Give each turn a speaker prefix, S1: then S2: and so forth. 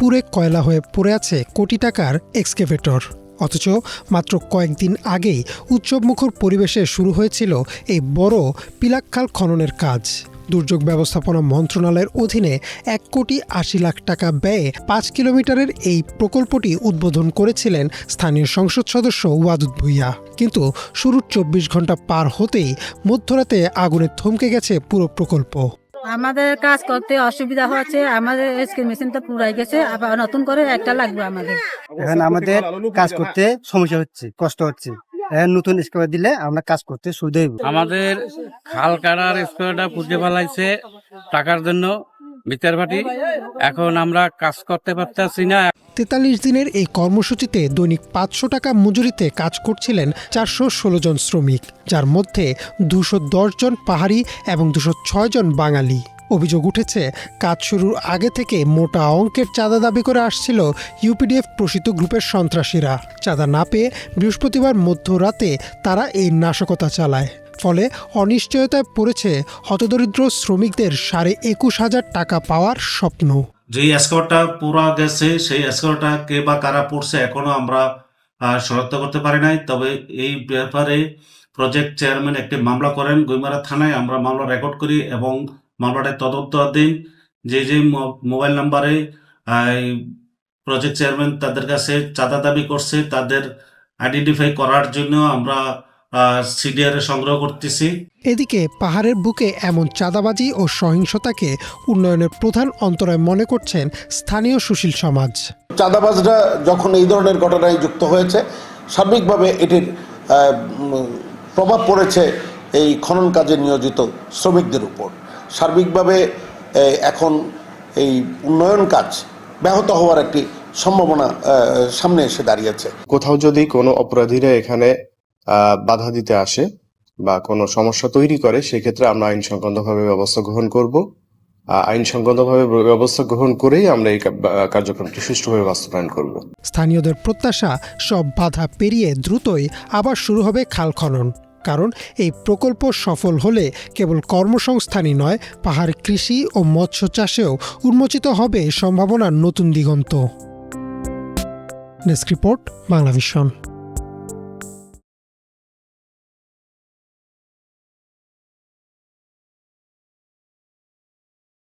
S1: পুড়ে কয়লা হয়ে পড়ে আছে কোটি টাকার এক্সকেভেটর। অথচ মাত্র কয়েকদিন আগেই উৎসবমুখর পরিবেশে শুরু হয়েছিল এই বড় পিলাকখাল খননের কাজ। দুর্যোগ ব্যবস্থাপনা মন্ত্রণালয়ের অধীনে 1,80,00,000 টাকা ব্যয়ে 5 কিলোমিটারের এই প্রকল্পটি উদ্বোধন করেছিলেন স্থানীয় সংসদ সদস্য ওয়াদুদ ভূঁইয়া। কিন্তু শুরুর 24 ঘন্টা পার হতেই মধ্যরাতে আগুনে থমকে গেছে পুরো প্রকল্প।
S2: আমাদের কাজ করতে অসুবিধা হচ্ছে, আমাদের এসকে মেশিনটা পুরাই গেছে, আবার নতুন করে একটা লাগবে আমাদের।
S3: এখন আমাদের কাজ করতে সমস্যা হচ্ছে, কষ্ট হচ্ছে। নতুন স্কোয়ার দিলে আমরা কাজ করতে সুবিধা হইব।
S4: আমাদের খাল কাটার স্কোয়ারটা পুঁতে ফেলাইছে টাকার জন্য ভিতর ভাটি, এখন আমরা কাজ করতে পারতেছি না।
S1: 43 দিনের এই কর্মসূচিতে দৈনিক 500 টাকা মজুরিতে কাজ করছিলেন 416 জন শ্রমিক, যার মধ্যে 210 জন পাহাড়ি এবং 206 জন বাঙালি। অভিযোগ উঠেছে, কাজ শুরুর আগে থেকে মোটা অঙ্কের চাঁদা দাবি করে আসছিল ইউপিডিএফ প্রসিত গ্রুপের সন্ত্রাসীরা। চাঁদা না পেয়ে বৃহস্পতিবার মধ্যরাতে তারা এই নাশকতা চালায়। ফলে অনিশ্চয়তায় পড়েছে হতদরিদ্র শ্রমিকদের 21,500 টাকা পাওয়ার স্বপ্ন।
S5: যে স্কোরটা পুরা গেছে, সেই স্কোরটা কে বা কারা পড়ছে এখনো আমরা শনাক্ত করতে পারি নাই। তবে এই ব্যাপারে প্রজেক্ট চেয়ারম্যান একটি মামলা করেন গুইমারা থানায়। আমরা মামলা রেকর্ড করি এবং মামলাটা তদন্তাধীন। যে মোবাইল নাম্বারে প্রজেক্ট চেয়ারম্যান তাদের কাছে চাঁদা দাবি করছে, তাদের আইডেন্টিফাই করার জন্য আমরা সিডিআর সংগ্রহ করতেছি।
S1: এদিকে পাহাড়ের বুকে এমন চাঁদাবাজি ও সহিংসতাকে উন্নয়নের প্রধান অন্তরায় মনে করছেন স্থানীয় সুশীল সমাজ।
S6: চাঁদাবাজরা যখন এই ধরনের ঘটনায় যুক্ত হয়েছে, সার্বিকভাবে এটির প্রভাব পড়েছে এই খনন কাজে নিয়োজিত শ্রমিকদের উপর। সার্বিকভাবে এখন এই উন্নয়ন কাজ ব্যাহত হওয়ার একটি সম্ভাবনা সামনে এসে দাঁড়িয়েছে।
S7: কোথাও যদি কোনো অপরাধীরা এখানে বাধা দিতে আসে বা কোনো সমস্যা তৈরি করে, সেক্ষেত্রে আমরা আইনসঙ্গতভাবে ব্যবস্থা গ্রহণ করব। আইনসঙ্গতভাবে ব্যবস্থা গ্রহণ করেই আমরা এই কার্যক্রমটি সুষ্ঠুভাবে বাস্তবায়ন করব।
S1: স্থানীয়দের প্রত্যাশা, সব বাধা পেরিয়ে দ্রুতই আবার শুরু হবে খাল খনন। কারণ এই প্রকল্প সফল হলে কেবল কর্মসংস্থানই নয়, পাহাড় কৃষি ও মৎস্য চাষেও উন্মোচিত হবে সম্ভাবনার নতুন দিগন্ত। Desk report, Banglavision.